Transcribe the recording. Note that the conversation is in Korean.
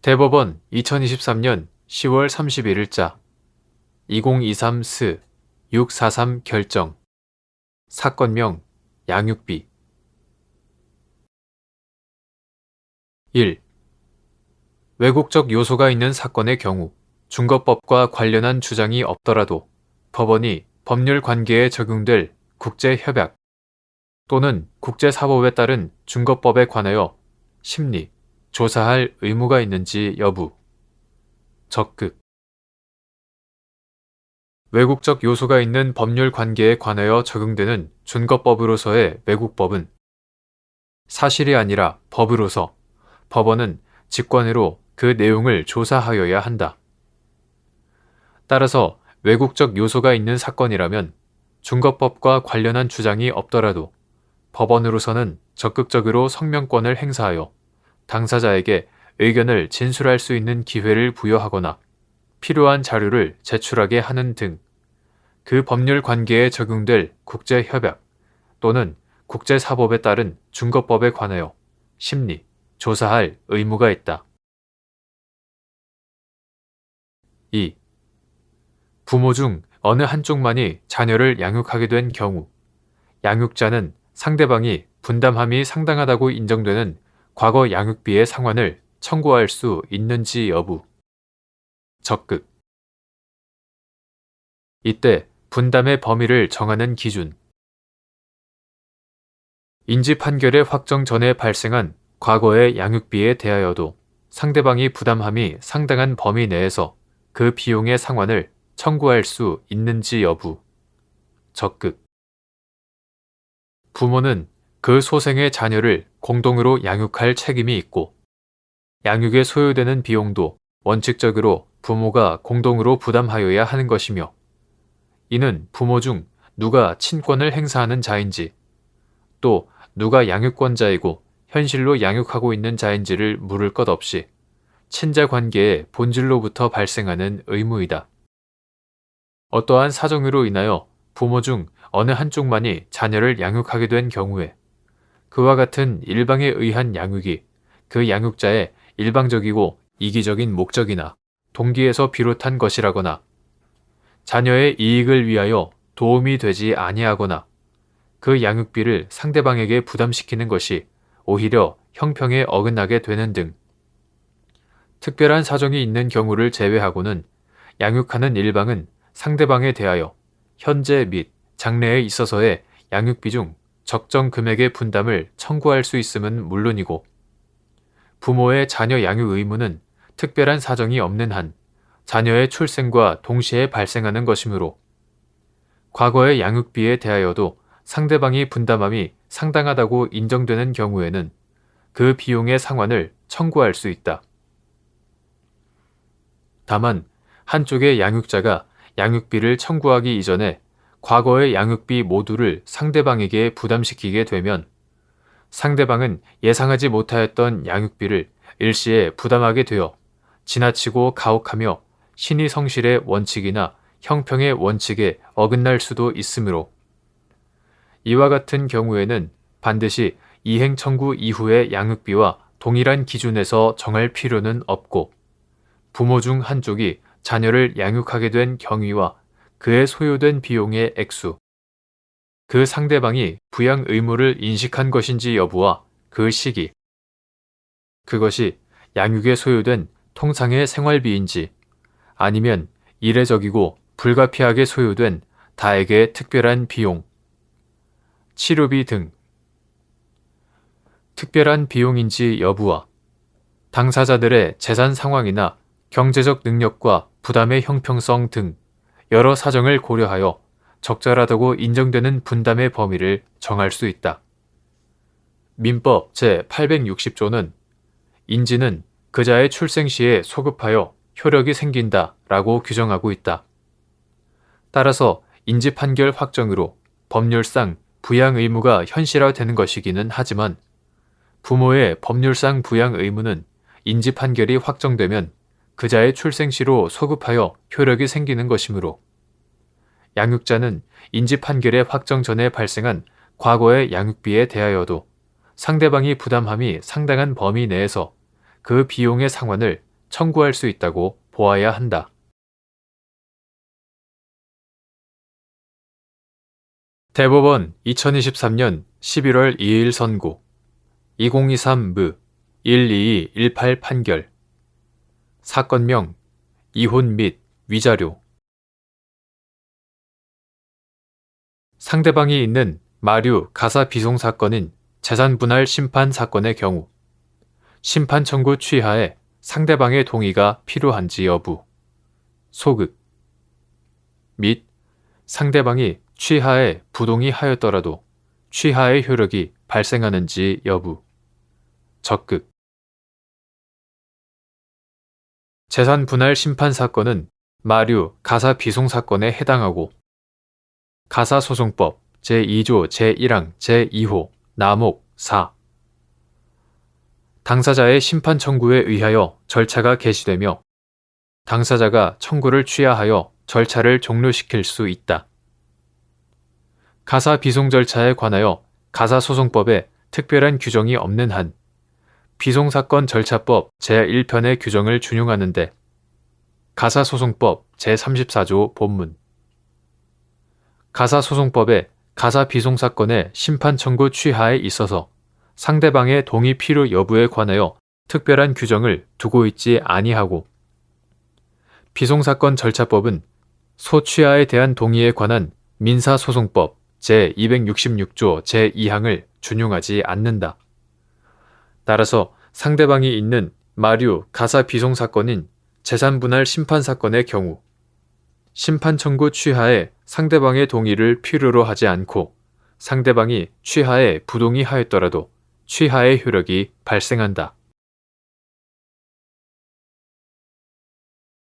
대법원 2023년 10월 31일자 2023스 643 결정 사건명 양육비 1. 왜곡적 요소가 있는 사건의 경우 준거법과 관련한 주장이 없더라도 법원이 법률 관계에 적용될 국제협약 또는 국제사법에 따른 준거법에 관하여 심리, 조사할 의무가 있는지 여부. 적극. 왜곡적 요소가 있는 법률 관계에 관하여 적용되는 준거법으로서의 왜곡법은 사실이 아니라 법으로서 법원은 직권으로 그 내용을 조사하여야 한다. 따라서 왜곡적 요소가 있는 사건이라면 준거법과 관련한 주장이 없더라도 법원으로서는 적극적으로 성명권을 행사하여 당사자에게 의견을 진술할 수 있는 기회를 부여하거나 필요한 자료를 제출하게 하는 등 그 법률 관계에 적용될 국제협약 또는 국제사법에 따른 준거법에 관하여 심리, 조사할 의무가 있다. 2. 부모 중 어느 한쪽만이 자녀를 양육하게 된 경우 양육자는 상대방이 분담함이 상당하다고 인정되는 과거 양육비의 상환을 청구할 수 있는지 여부. 적극. 이때 분담의 범위를 정하는 기준. 인지 판결의 확정 전에 발생한 과거의 양육비에 대하여도 상대방이 부담함이 상당한 범위 내에서 그 비용의 상환을 청구할 수 있는지 여부. 적극. 부모는 그 소생의 자녀를 공동으로 양육할 책임이 있고 양육에 소요되는 비용도 원칙적으로 부모가 공동으로 부담하여야 하는 것이며 이는 부모 중 누가 친권을 행사하는 자인지 또 누가 양육권자이고 현실로 양육하고 있는 자인지를 물을 것 없이 친자 관계의 본질로부터 발생하는 의무이다. 어떠한 사정으로 인하여 부모 중 어느 한쪽만이 자녀를 양육하게 된 경우에 그와 같은 일방에 의한 양육이 그 양육자의 일방적이고 이기적인 목적이나 동기에서 비롯한 것이라거나 자녀의 이익을 위하여 도움이 되지 아니하거나 그 양육비를 상대방에게 부담시키는 것이 오히려 형평에 어긋나게 되는 등 특별한 사정이 있는 경우를 제외하고는 양육하는 일방은 상대방에 대하여 현재 및 장래에 있어서의 양육비 중 적정 금액의 분담을 청구할 수 있음은 물론이고 부모의 자녀 양육 의무는 특별한 사정이 없는 한 자녀의 출생과 동시에 발생하는 것이므로 과거의 양육비에 대하여도 상대방이 분담함이 상당하다고 인정되는 경우에는 그 비용의 상환을 청구할 수 있다. 다만 한쪽의 양육자가 양육비를 청구하기 이전에 과거의 양육비 모두를 상대방에게 부담시키게 되면 상대방은 예상하지 못하였던 양육비를 일시에 부담하게 되어 지나치고 가혹하며 신의 성실의 원칙이나 형평의 원칙에 어긋날 수도 있으므로 이와 같은 경우에는 반드시 이행 청구 이후의 양육비와 동일한 기준에서 정할 필요는 없고 부모 중 한쪽이 자녀를 양육하게 된 경위와 그에 소요된 비용의 액수, 그 상대방이 부양 의무를 인식한 것인지 여부와 그 시기, 그것이 양육에 소요된 통상의 생활비인지 아니면 이례적이고 불가피하게 소요된 다에게 특별한 비용, 치료비 등 특별한 비용인지 여부와 당사자들의 재산 상황이나 경제적 능력과 부담의 형평성 등 여러 사정을 고려하여 적절하다고 인정되는 분담의 범위를 정할 수 있다. 민법 제860조는 인지는 그자의 출생 시에 소급하여 효력이 생긴다 라고 규정하고 있다. 따라서 인지 판결 확정으로 법률상 부양 의무가 현실화되는 것이기는 하지만 부모의 법률상 부양 의무는 인지 판결이 확정되면 그자의 출생 시로 소급하여 효력이 생기는 것이므로 양육자는 인지 판결의 확정 전에 발생한 과거의 양육비에 대하여도 상대방이 부담함이 상당한 범위 내에서 그 비용의 상환을 청구할 수 있다고 보아야 한다. 대법원 2023년 11월 2일 선고 2023무 12218 판결 사건명 이혼 및 위자료 상대방이 있는 마류 가사 비송 사건인 재산분할 심판 사건의 경우 심판 청구 취하에 상대방의 동의가 필요한지 여부, 소급 및 상대방이 취하에 부동의하였더라도 취하의 효력이 발생하는지 여부, 적극 재산분할 심판 사건은 마류 가사 비송 사건에 해당하고 가사소송법 제2조 제1항 제2호 나목 4 당사자의 심판 청구에 의하여 절차가 개시되며 당사자가 청구를 취하하여 절차를 종료시킬 수 있다. 가사 비송 절차에 관하여 가사소송법에 특별한 규정이 없는 한 비송사건 절차법 제1편의 규정을 준용하는데 가사소송법 제34조 본문 가사소송법에 가사비송사건의 심판 청구 취하에 있어서 상대방의 동의 필요 여부에 관하여 특별한 규정을 두고 있지 아니하고 비송사건 절차법은 소취하에 대한 동의에 관한 민사소송법 제266조 제2항을 준용하지 않는다. 따라서 상대방이 있는 마류 가사 비송 사건인 재산분할 심판 사건의 경우 심판 청구 취하에 상대방의 동의를 필요로 하지 않고 상대방이 취하에 부동의하였더라도 취하의 효력이 발생한다.